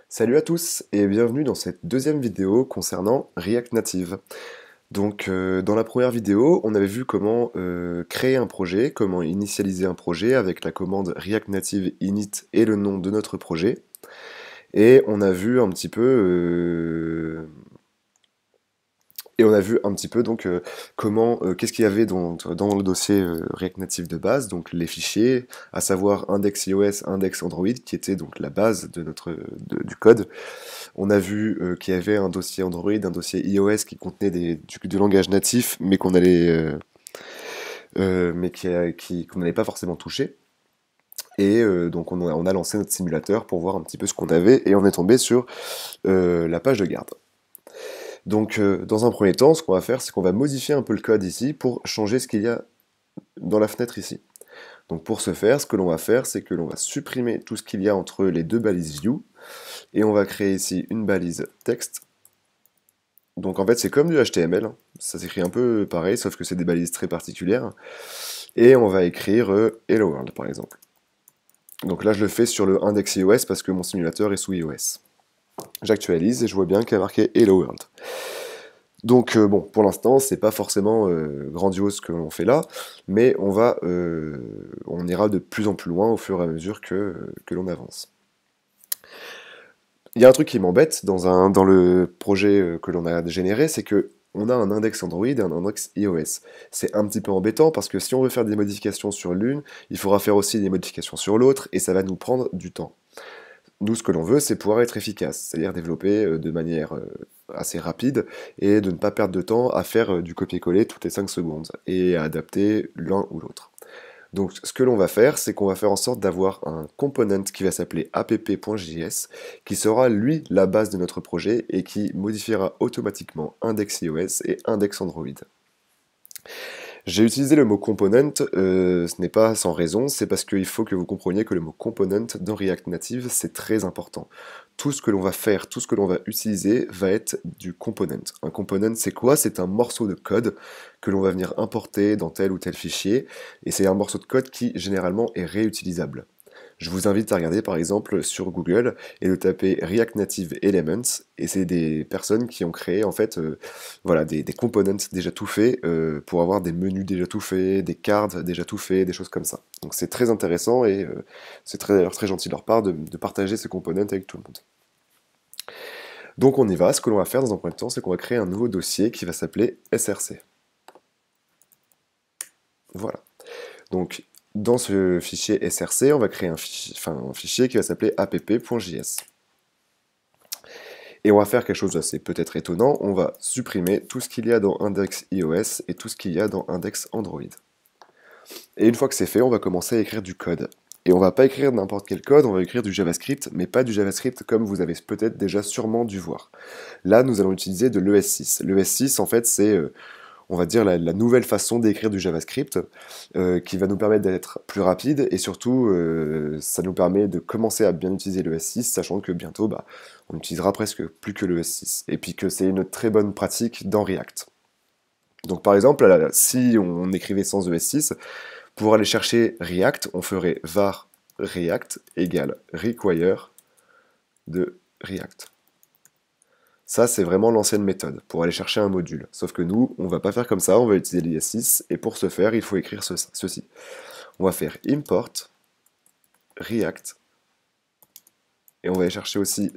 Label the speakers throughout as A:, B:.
A: Salut à tous et bienvenue dans cette deuxième vidéo concernant React Native. Donc dans la première vidéo, on avait vu comment créer un projet, comment initialiser un projet avec la commande React Native init et le nom de notre projet. Et on a vu un petit peu donc comment qu'est-ce qu'il y avait dans le dossier React Native de base, donc les fichiers, à savoir index iOS, index Android, qui était donc la base de du code. On a vu qu'il y avait un dossier Android, un dossier iOS qui contenait du langage natif, mais qu'on allait, mais qu'on n'allait pas forcément toucher. Et donc on a lancé notre simulateur pour voir un petit peu ce qu'on avait, et on est tombé sur la page de garde. Donc dans un premier temps, ce qu'on va faire, c'est qu'on va modifier un peu le code ici pour changer ce qu'il y a dans la fenêtre ici. Donc pour ce faire, ce que l'on va faire, c'est que l'on va supprimer tout ce qu'il y a entre les deux balises view, et on va créer ici une balise texte. Donc en fait c'est comme du HTML, hein. Ça s'écrit un peu pareil, sauf que c'est des balises très particulières. Et on va écrire Hello World par exemple. Donc là je le fais sur le index iOS parce que mon simulateur est sous iOS. J'actualise et je vois bien qu'il y a marqué Hello World. Donc bon, pour l'instant c'est pas forcément grandiose ce que l'on fait là, mais on ira de plus en plus loin au fur et à mesure que l'on avance. Il y a un truc qui m'embête dans le projet que l'on a généré, c'est que on a un index Android et un index iOS. C'est un petit peu embêtant parce que si on veut faire des modifications sur l'une, il faudra faire aussi des modifications sur l'autre et ça va nous prendre du temps. Nous, ce que l'on veut, c'est pouvoir être efficace, c'est-à-dire développer de manière assez rapide et de ne pas perdre de temps à faire du copier-coller toutes les 5 secondes et à adapter l'un ou l'autre. Donc ce que l'on va faire, c'est qu'on va faire en sorte d'avoir un component qui va s'appeler app.js, qui sera lui la base de notre projet et qui modifiera automatiquement index iOS et index Android. J'ai utilisé le mot component, ce n'est pas sans raison, c'est parce qu'il faut que vous compreniez que le mot component dans React Native, c'est très important. Tout ce que l'on va faire, tout ce que l'on va utiliser va être du component. Un component, c'est quoi? C'est un morceau de code que l'on va venir importer dans tel ou tel fichier, et c'est un morceau de code qui, généralement, est réutilisable. Je vous invite à regarder par exemple sur Google et de taper React Native Elements, et c'est des personnes qui ont créé en fait voilà, des components déjà tout faits pour avoir des menus déjà tout faits, des cards déjà tout faits, des choses comme ça. Donc c'est très intéressant et c'est d'ailleurs très gentil de leur part de partager ces components avec tout le monde. Donc on y va, ce que l'on va faire dans un premier temps, c'est qu'on va créer un nouveau dossier qui va s'appeler SRC. Voilà. Donc dans ce fichier SRC, on va créer un fichier qui va s'appeler app.js. Et on va faire quelque chose d'assez peut-être étonnant, on va supprimer tout ce qu'il y a dans index iOS et tout ce qu'il y a dans index Android. Et une fois que c'est fait, on va commencer à écrire du code. Et on va pas écrire n'importe quel code, on va écrire du JavaScript, mais pas du JavaScript comme vous avez peut-être déjà sûrement dû voir. Là, nous allons utiliser de l'ES6. L'ES6, en fait, c'est on va dire la nouvelle façon d'écrire du JavaScript qui va nous permettre d'être plus rapide et surtout ça nous permet de commencer à bien utiliser le S6 sachant que bientôt on n'utilisera presque plus que le S6 et puis que c'est une très bonne pratique dans React. Donc par exemple là, si on écrivait sans ES6, pour aller chercher React, on ferait var React égale require de React. Ça, c'est vraiment l'ancienne méthode, pour aller chercher un module. Sauf que nous, on va pas faire comme ça, on va utiliser l'IS6, et pour ce faire, il faut écrire ceci. On va faire import React, et on va aller chercher aussi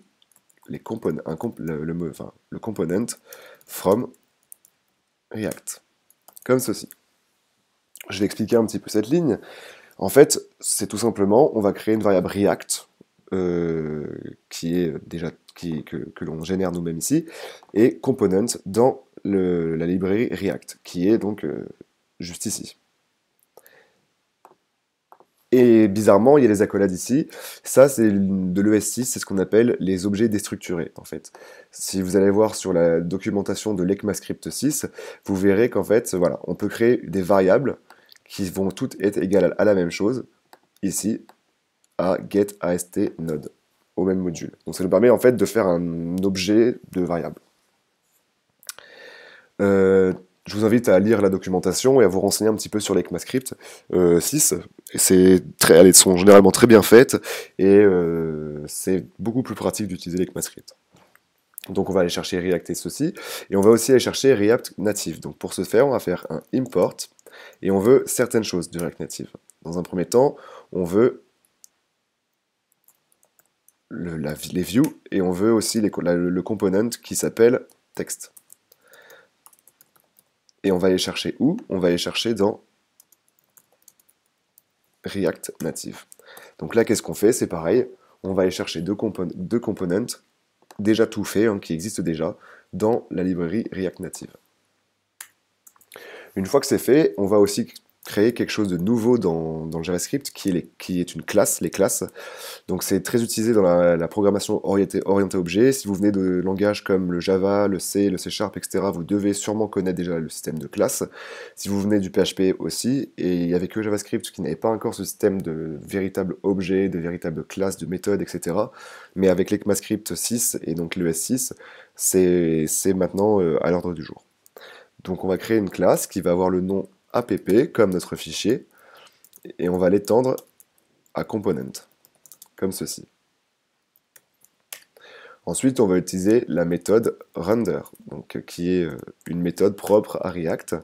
A: les le component from React, comme ceci. Je vais expliquer un petit peu cette ligne. En fait, c'est tout simplement, on va créer une variable React, qui est déjà que l'on génère nous-mêmes ici, et component dans la librairie React, qui est donc juste ici. Et bizarrement, il y a les accolades ici. Ça, c'est de l'ES6, c'est ce qu'on appelle les objets déstructurés, en fait. Si vous allez voir sur la documentation de l'ECMAScript 6, vous verrez qu'en fait, voilà, on peut créer des variables qui vont toutes être égales à la même chose, ici, à getAstNode, au même module. Donc ça nous permet en fait de faire un objet de variable. Je vous invite à lire la documentation et à vous renseigner un petit peu sur l'ECMAScript 6. Elles sont généralement très bien faites et c'est beaucoup plus pratique d'utiliser l'ECMAScript. Donc on va aller chercher React et ceci, et on va aussi aller chercher React Native. Donc pour ce faire, on va faire un import, et on veut certaines choses du React Native. Dans un premier temps, on veut les views, et on veut aussi le component qui s'appelle text. Et on va aller chercher où? On va aller chercher dans React Native. Donc là, qu'est-ce qu'on fait? C'est pareil, on va aller chercher deux components déjà tout faits, hein, qui existent déjà, dans la librairie React Native. Une fois que c'est fait, on va aussi créer quelque chose de nouveau dans le JavaScript, qui est une classe, les classes. Donc c'est très utilisé dans la programmation orientée objet. Si vous venez de langages comme le Java, le C, le C#, etc., vous devez sûrement connaître déjà le système de classe. Si vous venez du PHP aussi, et il n'y avait que JavaScript qui n'avait pas encore ce système de véritables objets, de véritables classes, de méthodes, etc. Mais avec l'ECMAScript 6 et donc l'ES6, c'est maintenant à l'ordre du jour. Donc on va créer une classe qui va avoir le nom app comme notre fichier, et on va l'étendre à component, comme ceci. Ensuite, on va utiliser la méthode render, donc, qui est une méthode propre à React,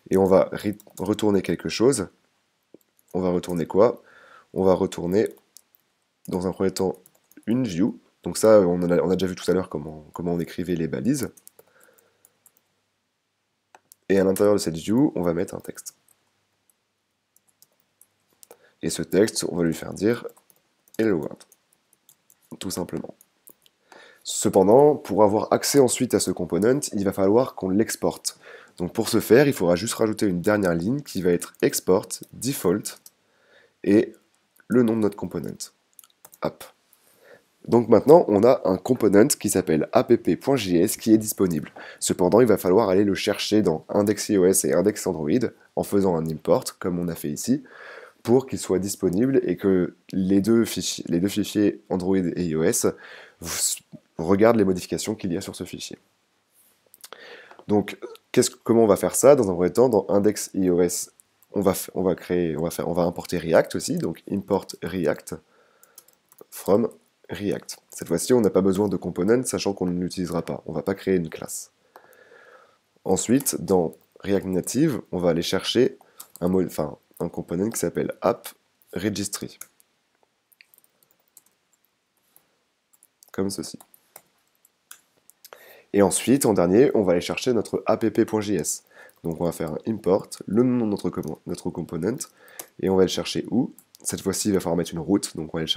A: et on va retourner quelque chose. On va retourner quoi? On va retourner, dans un premier temps, une view. Donc ça, on a déjà vu tout à l'heure comment on écrivait les balises. Et à l'intérieur de cette view, on va mettre un texte. Et ce texte, on va lui faire dire Hello World, tout simplement. Cependant, pour avoir accès ensuite à ce component, il va falloir qu'on l'exporte. Donc pour ce faire, il faudra juste rajouter une dernière ligne qui va être export default et le nom de notre component, app. Donc maintenant, on a un component qui s'appelle app.js qui est disponible. Cependant, il va falloir aller le chercher dans index.iOS et index Android en faisant un import, comme on a fait ici, pour qu'il soit disponible et que les deux fichiers Android et iOS regardent les modifications qu'il y a sur ce fichier. Donc, comment on va faire ça? Dans un premier temps, dans index.iOS, on va importer React aussi, donc import React from React. Cette fois-ci, on n'a pas besoin de component, sachant qu'on ne l'utilisera pas. On ne va pas créer une classe. Ensuite, dans React Native, on va aller chercher un component qui s'appelle app registry. Comme ceci. Et ensuite, en dernier, on va aller chercher notre app.js. Donc on va faire un import, le nom de notre component, et on va le chercher où? Cette fois-ci, il va falloir mettre une route, donc on va aller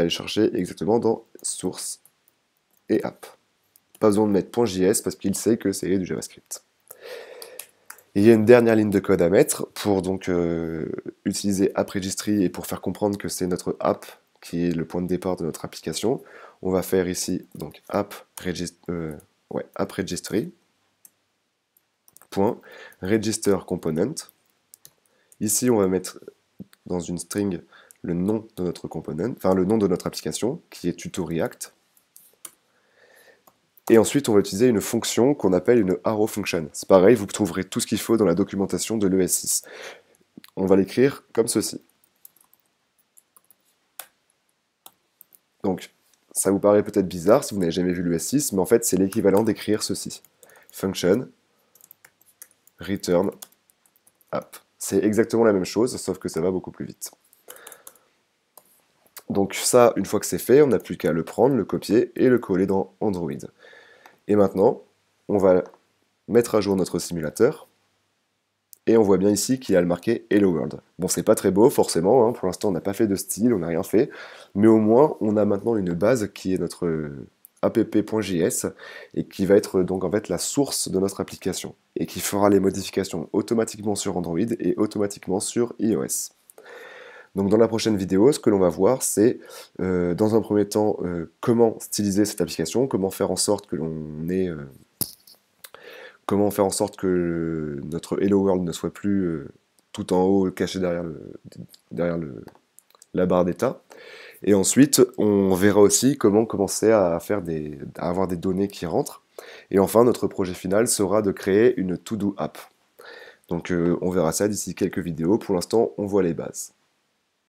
A: chercher exactement dans source et app. Pas besoin de mettre .js parce qu'il sait que c'est du JavaScript. Et il y a une dernière ligne de code à mettre pour donc utiliser appRegistry et pour faire comprendre que c'est notre app qui est le point de départ de notre application. On va faire ici donc appRegistry .register component. Ici, on va mettre dans une string le nom de notre component, enfin le nom de notre application qui est tuto React. Et ensuite, on va utiliser une fonction qu'on appelle une arrow function. C'est pareil, vous trouverez tout ce qu'il faut dans la documentation de l'ES6. On va l'écrire comme ceci. Donc, ça vous paraît peut-être bizarre si vous n'avez jamais vu l'ES6, mais en fait, c'est l'équivalent d'écrire ceci. Function, return, app. C'est exactement la même chose, sauf que ça va beaucoup plus vite. Donc ça, une fois que c'est fait, on n'a plus qu'à le prendre, le copier et le coller dans Android. Et maintenant, on va mettre à jour notre simulateur. Et on voit bien ici qu'il y a le marqué Hello World. Bon, c'est pas très beau, forcément, hein, pour l'instant on n'a pas fait de style, on n'a rien fait, mais au moins on a maintenant une base qui est notre app.js et qui va être donc en fait la source de notre application et qui fera les modifications automatiquement sur Android et automatiquement sur iOS. Donc dans la prochaine vidéo, ce que l'on va voir, c'est dans un premier temps comment styliser cette application, comment faire en sorte que l'on ait comment faire en sorte que notre Hello World ne soit plus tout en haut, caché derrière la barre d'état. Et ensuite, on verra aussi comment commencer à avoir des données qui rentrent. Et enfin, notre projet final sera de créer une To-Do app. Donc on verra ça d'ici quelques vidéos. Pour l'instant, on voit les bases.